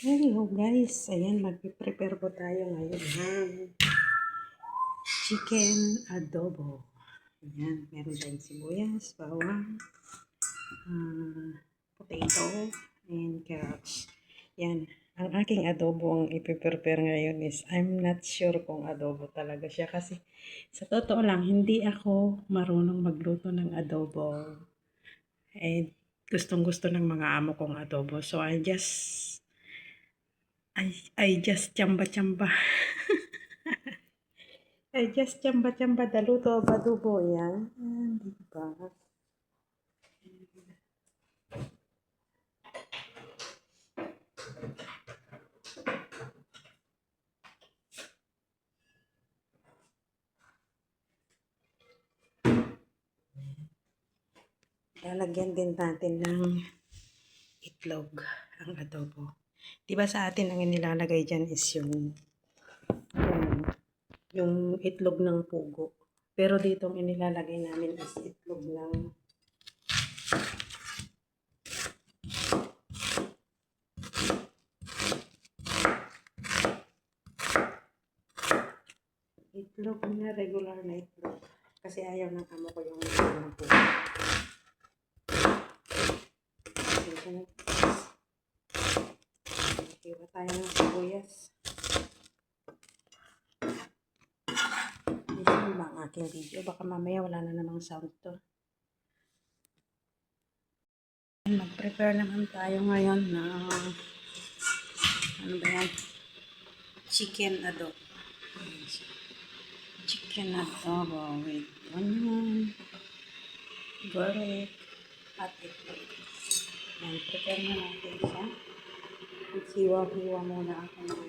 Hello guys, ayan magpiprepare po tayo ngayon ng chicken adobo. Ayan, meron tayong sibuyas, bawang, potato, and carrots. Ayan, ang aking adobo ang ipiprepare ngayon is I'm not sure kung adobo talaga siya kasi sa totoo lang, hindi ako marunong magluto ng adobo. And gustong gusto ng mga amo kong adobo. So I just chamba-chamba. I just chamba-chamba the luto of adobo. Yan. Diba? Lalagyan din natin ng itlog ang adobo. Diba sa atin ang inilalagay dyan is yung itlog ng pugo. Pero dito ang inilalagay namin is itlog ng regular na itlog. Kasi ayaw ng amo ko yung itlog ng pugo. Iwa tayo ng sibuyas. Ano ba ang aking video? Baka mamaya wala na namang sound to. Mag-prepare naman tayo ngayon ng ano ba yan? Chicken adobo. Chicken adobo with onion, garlic, at itlog. Yan, prepare na natin siya. Hiwa-hiwa muna ako ng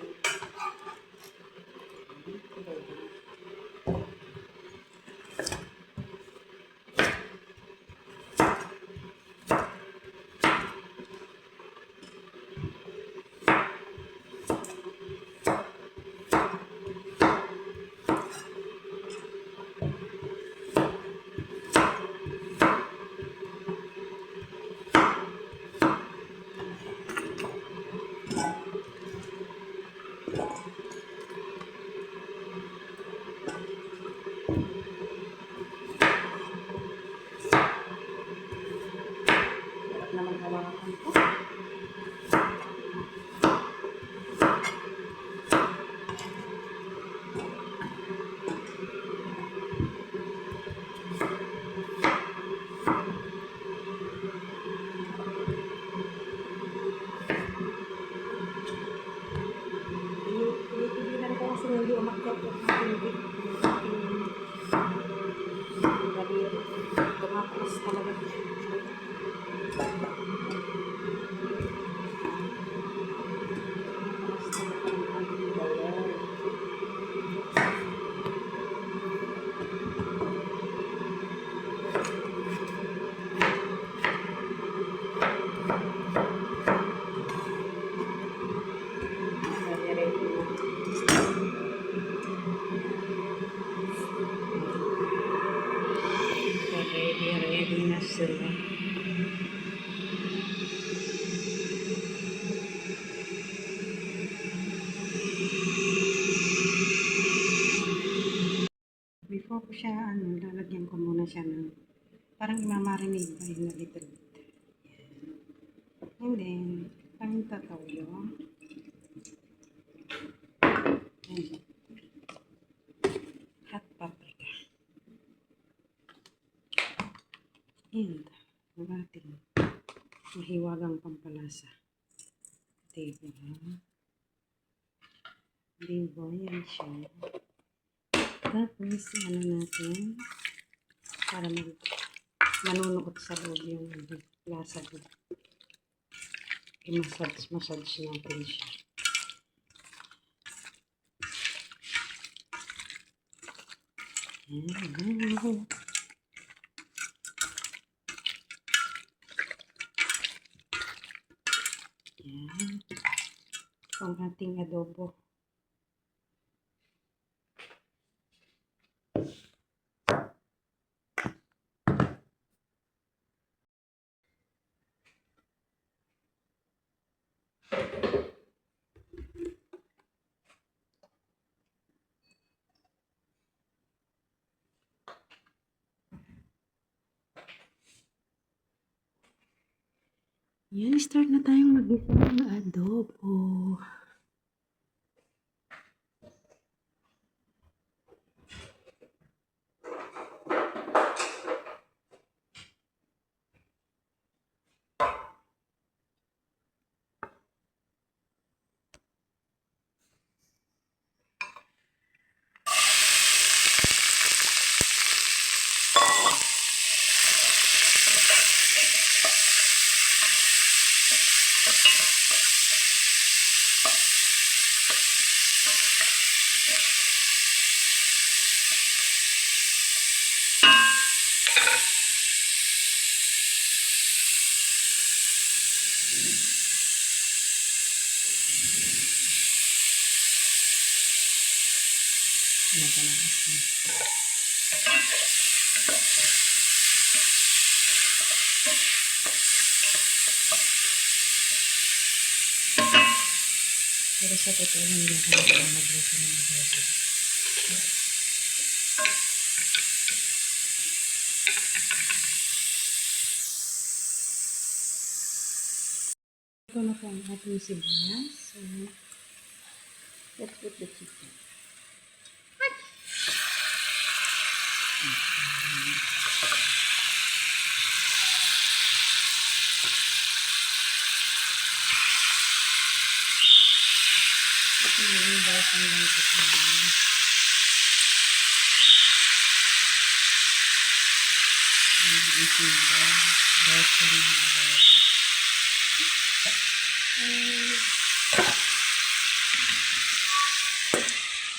naman hawakan ko. Pinipigilan ko kasi hindi umakyat yung aking gabi. Tumakas talaga. Ready na sila. Before ko siya, lalagyan ko muna siya ng parang imamarinate ba yun na little bit. And then, paminta toyo. And hot paprika. And ang ating mahiwagang pampalasa. Diba? Diba? Yan siya. Tapos, ano natin, para manunuot sa loob yung lasa doon. I-massage natin siya. Yan. Yan. Ang ating adobo. Yan, start na tayong mag-gisa ng adobo. Yan pa ng asin. Pero sa totoo lang, hindi ako magluto ng adobo. Ito na po ang ating sibuyas. So, let's put the chicken. Ito yung basang lang ito. Basang ng adobo.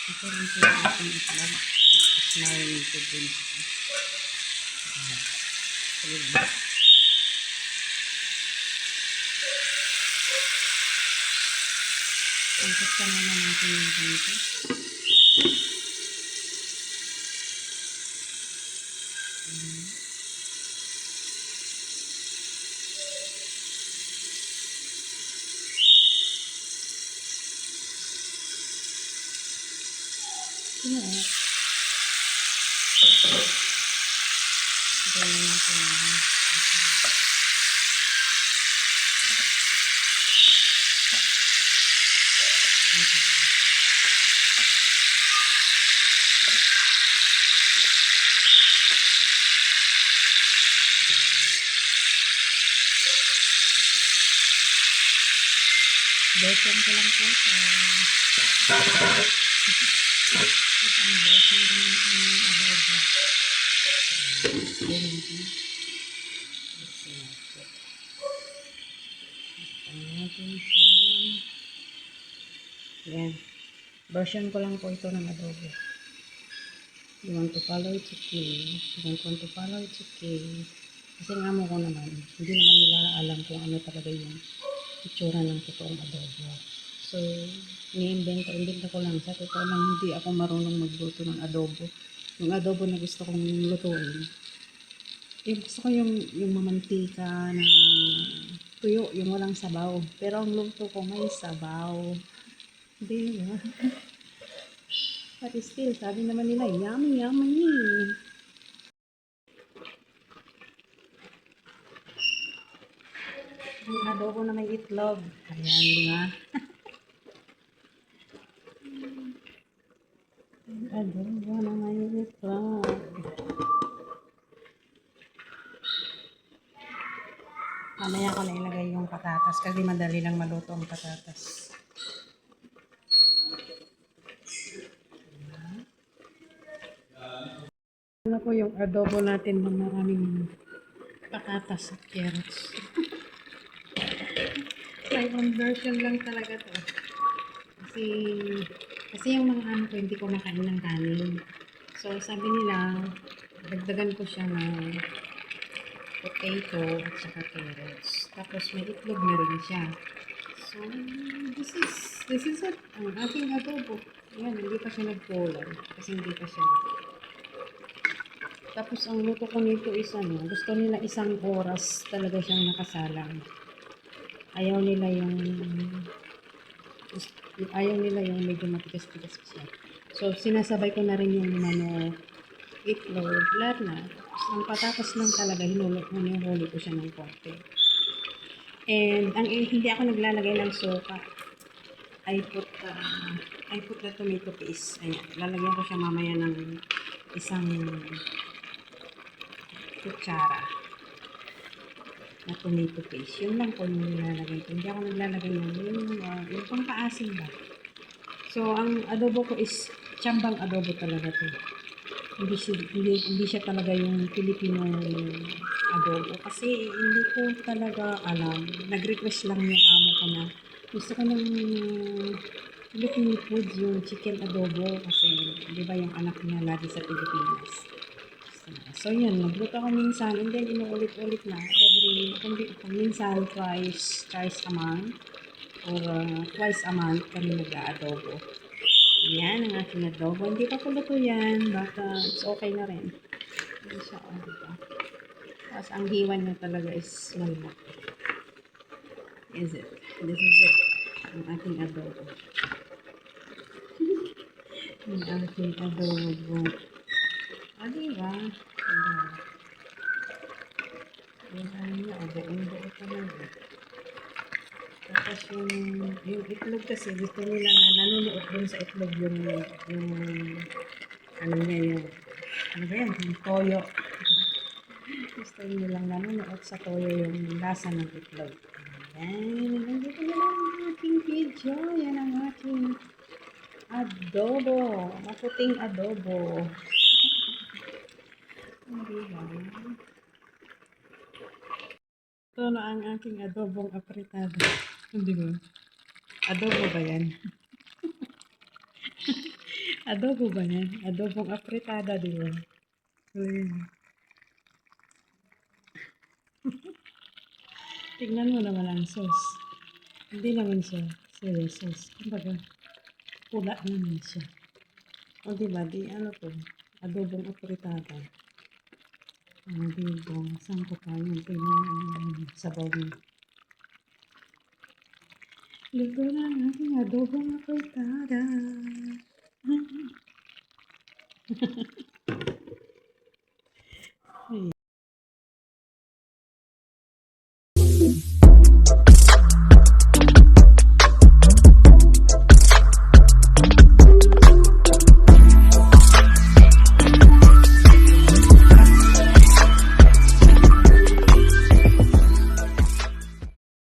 Ito rin po yung ating itlog. It's marinated din siya. Sige lang. Pangkat ka muna natin yung ganito. Yeah. Ito na natin. Besan ko lang po sa ito ang besan ko ng adobo. Ganyan po. Yan. Version ko lang po ito ng adobo. You want to follow it's okay. You don't want to follow it's okay. Kasi nga mo ko naman, hindi naman nila alam kung ano talaga yung itsura ng totoong adobo. So, ini-invento ko lang. Sa totoo lang, hindi ako marunong magluto ng adobo. Yung adobo na gusto kong lutuin, gusto ko yung mamantika na tuyo, yung walang sabaw. Pero ang luto ko may sabaw. Di ba? But still, sabi naman nila, yummy, yummy. Yung adobo na may itlog. Ayan, di ba? Adobo na may itlog. Mamaya ko na ilagay yung patatas kasi madali lang maluto ang patatas. Ano po yung adobo natin na maraming patatas at carrots. My own version lang talaga to. Kasi yung mga ano ko, hindi ko makain ng kanin. So, sabi nila, dagdagan ko siya ng potato at saka carrots. Tapos may itlog na rin siya. So, this is it. Ang ating adobo. Yan, hindi pa siya nagkulay. Kasi hindi pa siya. Tapos ang luto ko nito is ano, gusto nila isang oras talaga siyang nakasalang. Ayaw nila yung medyo matigas-tigas siya. So, sinasabay ko na rin yung itlog, lahat na. Ang patatas lang talaga, hinuli ko siya ng konti. And hindi ako naglalagay ng suka. I put the tomato paste. Ayan, lalagyan ko siya mamaya ng isang kutsara na tomato paste. Yun lang po yung nilalagay ko. Hindi ako naglalagay ng yung pangkaasim ba. So, ang adobo ko is tsambang adobo talaga to. Hindi siya talaga yung Filipino adobo. Kasi hindi ko talaga alam. Nag-request lang yung amo ko na gusto ko ng Filipino food, yung chicken adobo. Kasi di ba yung anak niya lagi sa Pilipinas. So yun, nagluto ako minsan and then inuulit-ulit na kung minsan twice a month or twice a month kami nag-aadobo. Yan ang aking adobo. Hindi pa puluto yan, but it's okay na rin. Hindi siya, diba? Tapos ang hiwan niya talaga is malaki. Is it? This is it. Ang aking adobo. Ang aking adobo. O, diba? Diba? Yung ano niya, buong-buo talaga. Tapos yung itlog kasi, gusto nila na nanunuot dun sa itlog yung ano niya, yung ano ba yan, yung toyo. Gusto nilang nanunuot sa toyo yung lasa ng itlog. Ayan, nandito na lang ang aking video. Yan ang aking adobo. Maputing adobo. Hindi ba? Ito na ang aking adobong apretado. Hindi ba? Adobo ba yan? Adobo ba yan? Adobong apretada, di ba? Ayan. Tignan mo naman ang sauce. Hindi naman siya soy sauce. Kumbaga, pula naman siya. O diba, di ano to? Adobong apretada. Diba, saan ko pa yun? Tingnan sabaw niya. Luto na ang aking adobong apretada.